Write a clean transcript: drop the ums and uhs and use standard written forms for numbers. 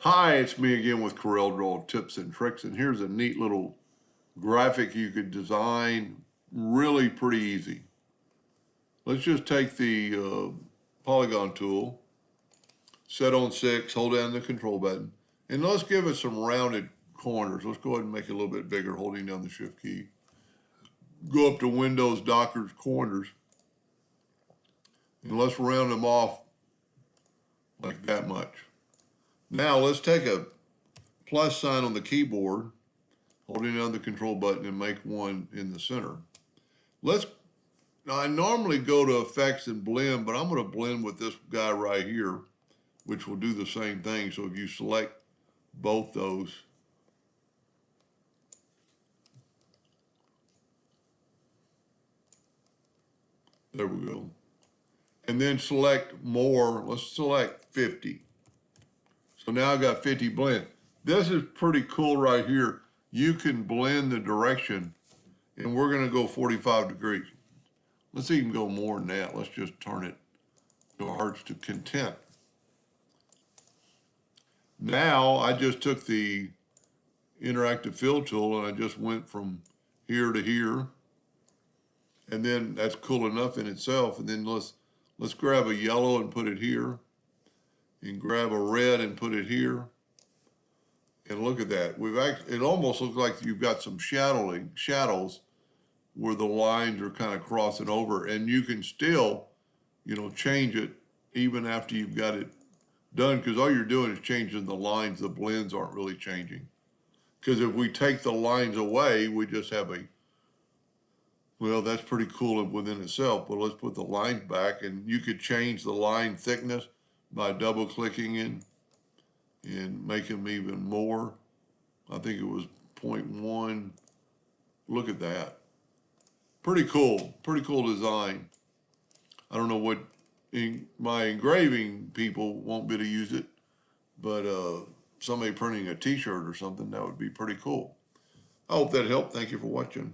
Hi, it's me again with Corel Draw Tips and Tricks, and here's a neat little graphic you could design really pretty easy. Let's just take the Polygon Tool, set on 6, hold down the control button, and let's give it some rounded corners. Let's go ahead and make it a little bit bigger, holding down the Shift key. Go up to Windows Docker's corners, and let's round them off like that much. Now let's take a plus sign on the keyboard, holding down the control button, and make one in the center. Now I normally go to effects and blend, but I'm going to blend with this guy right here, which will do the same thing. So if you select both those, there we go. And then select more, let's select 50. So now I got 50 blend. This is pretty cool right here. You can blend the direction, and we're going to go 45 degrees. Let's even go more than that. Let's just turn it to hearts to content. Now I just took the interactive fill tool and I just went from here to here. And then that's cool enough in itself. And then let's grab a yellow and put it here. And grab a red and put it here. And look at that. It almost looks like you've got some shadows where the lines are kind of crossing over, and you can still, change it even after you've got it done, because all you're doing is changing the lines. The blends aren't really changing. Because if we take the lines away, we just have well, that's pretty cool within itself, but let's put the lines back, and you could change the line thickness by double clicking in and make them even more. I think it was 0.1. Look at that. Pretty cool design. I don't know what my engraving people won't be able to use it, but somebody printing a t-shirt or something, that would be pretty cool. I hope that helped. Thank you for watching.